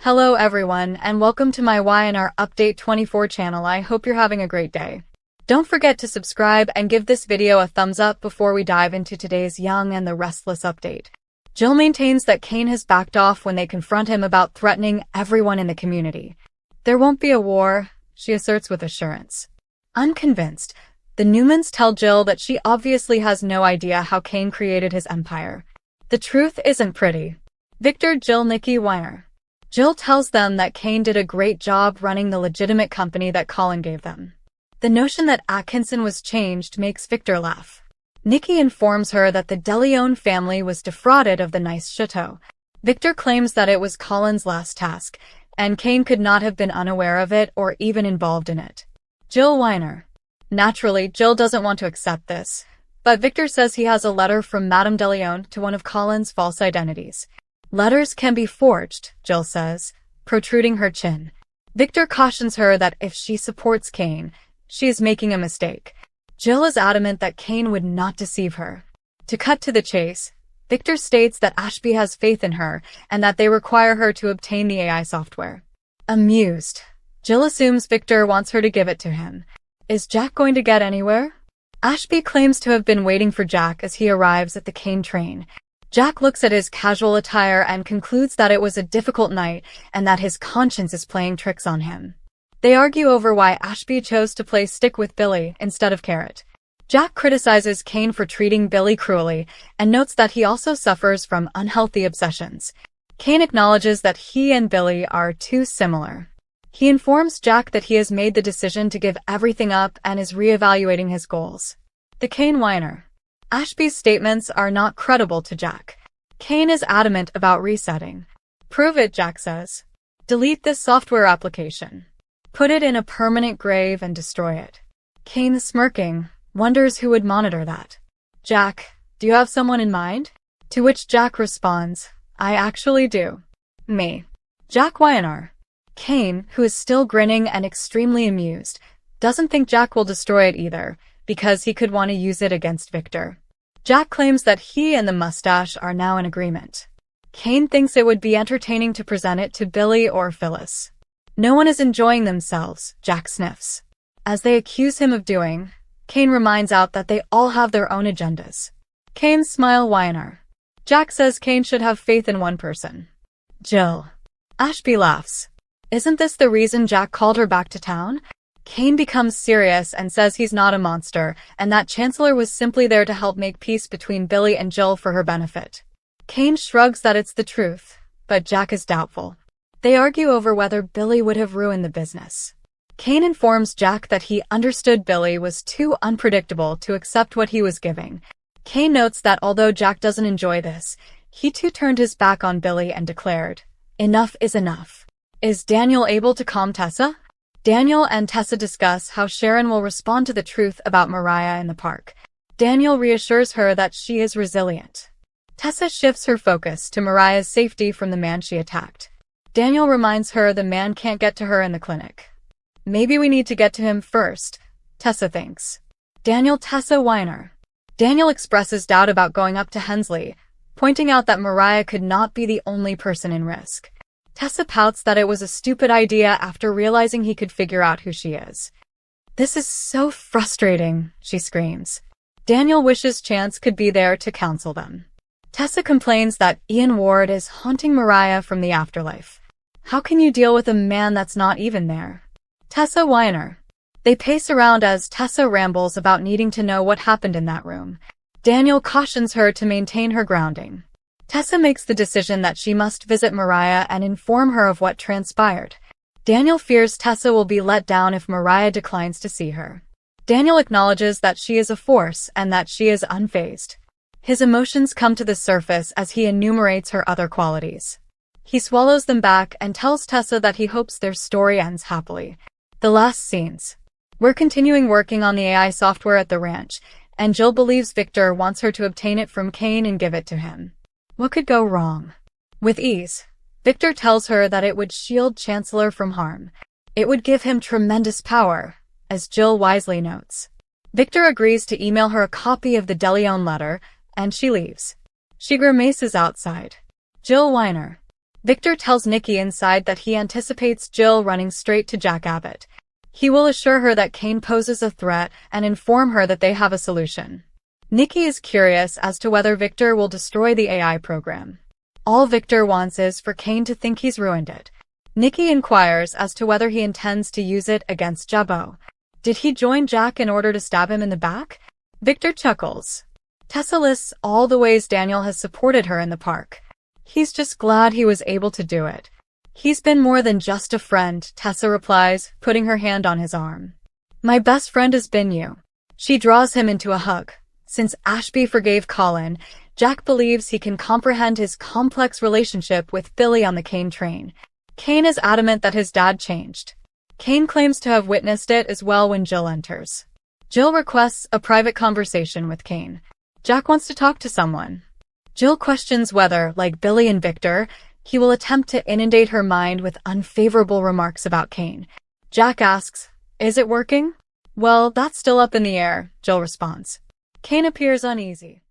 Hello everyone, and welcome to my YNR Update 24 channel. I hope you're having a great day. Don't forget to subscribe and give this video a thumbs up before we dive into today's Young and the Restless update. Jill maintains that Kane has backed off when they confront him about threatening everyone in the community. There won't be a war, she asserts with assurance. Unconvinced, the Newmans tell Jill that she obviously has no idea how Kane created his empire. The truth isn't pretty. Victor, Jill, Nikki, Weiner. Jill tells them that Kane did a great job running the legitimate company that Colin gave them. The notion that Atkinson was changed makes Victor laugh. Nikki informs her that the DeLeon family was defrauded of the nice chateau. Victor claims that it was Colin's last task, and Kane could not have been unaware of it or even involved in it. Jill, Weiner. Naturally, Jill doesn't want to accept this, but Victor says he has a letter from Madame DeLeon to one of Colin's false identities. Letters can be forged, Jill says, protruding her chin. Victor cautions her that if she supports Kane, she is making a mistake. Jill is adamant that Kane would not deceive her. To cut to the chase, Victor states that Ashby has faith in her and that they require her to obtain the AI software. Amused, Jill assumes Victor wants her to give it to him. Is Jack going to get anywhere? Ashby claims to have been waiting for Jack as he arrives at the Kane train. Jack looks at his casual attire and concludes that it was a difficult night and that his conscience is playing tricks on him. They argue over why Ashby chose to play stick with Billy instead of carrot. Jack criticizes Kane for treating Billy cruelly and notes that he also suffers from unhealthy obsessions. Kane acknowledges that he and Billy are too similar. He informs Jack that he has made the decision to give everything up and is reevaluating his goals. The Kane whiner. Ashby's statements are not credible to Jack. Kane is adamant about resetting. Prove it, Jack says. Delete this software application. Put it in a permanent grave and destroy it. Kane, smirking, wonders who would monitor that. Jack, do you have someone in mind? To which Jack responds, I actually do. Me. Jack Weiner. Kane, who is still grinning and extremely amused, doesn't think Jack will destroy it either, because he could want to use it against Victor. Jack claims that he and the mustache are now in agreement. Kane thinks it would be entertaining to present it to Billy or Phyllis. No one is enjoying themselves, Jack sniffs. As they accuse him of doing, Kane reminds out that they all have their own agendas. Kane's smile whiner. Jack says Kane should have faith in one person. Jill. Ashby laughs. Isn't this the reason Jack called her back to town? Kane becomes serious and says he's not a monster, and that Chancellor was simply there to help make peace between Billy and Jill for her benefit. Kane shrugs that it's the truth, but Jack is doubtful. They argue over whether Billy would have ruined the business. Kane informs Jack that he understood Billy was too unpredictable to accept what he was giving. Kane notes that although Jack doesn't enjoy this, he too turned his back on Billy and declared, enough is enough. Is Daniel able to calm Tessa? Daniel and Tessa discuss how Sharon will respond to the truth about Mariah in the park. Daniel reassures her that she is resilient. Tessa shifts her focus to Mariah's safety from the man she attacked. Daniel reminds her the man can't get to her in the clinic. Maybe we need to get to him first, Tessa thinks. Daniel, Tessa, Weiner. Daniel expresses doubt about going up to Hensley, pointing out that Mariah could not be the only person in risk. Tessa pouts that it was a stupid idea after realizing he could figure out who she is. This is so frustrating, she screams. Daniel wishes Chance could be there to counsel them. Tessa complains that Ian Ward is haunting Mariah from the afterlife. How can you deal with a man that's not even there? Tessa Weiner. They pace around as Tessa rambles about needing to know what happened in that room. Daniel cautions her to maintain her grounding. Tessa makes the decision that she must visit Mariah and inform her of what transpired. Daniel fears Tessa will be let down if Mariah declines to see her. Daniel acknowledges that she is a force and that she is unfazed. His emotions come to the surface as he enumerates her other qualities. He swallows them back and tells Tessa that he hopes their story ends happily. The last scenes. We're continuing working on the AI software at the ranch, and Jill believes Victor wants her to obtain it from Kane and give it to him. What could go wrong? With ease, Victor tells her that it would shield Chancellor from harm. It would give him tremendous power, as Jill wisely notes. Victor agrees to email her a copy of the DeLeon letter, and she leaves. She grimaces outside. Jill Weiner. Victor tells Nikki inside that he anticipates Jill running straight to Jack Abbott. He will assure her that Kane poses a threat and inform her that they have a solution. Nikki is curious as to whether Victor will destroy the AI program. All Victor wants is for Kane to think he's ruined it. Nikki inquires as to whether he intends to use it against Jabbo. Did he join Jack in order to stab him in the back? Victor chuckles. Tessa lists all the ways Daniel has supported her in the park. He's just glad he was able to do it. He's been more than just a friend, Tessa replies, putting her hand on his arm. My best friend has been you. She draws him into a hug. Since Ashby forgave Colin, Jack believes he can comprehend his complex relationship with Billy on the Kane train. Kane is adamant that his dad changed. Kane claims to have witnessed it as well when Jill enters. Jill requests a private conversation with Kane. Jack wants to talk to someone. Jill questions whether, like Billy and Victor, he will attempt to inundate her mind with unfavorable remarks about Kane. Jack asks, "Is it working?" "Well, that's still up in the air," Jill responds. Kane appears uneasy.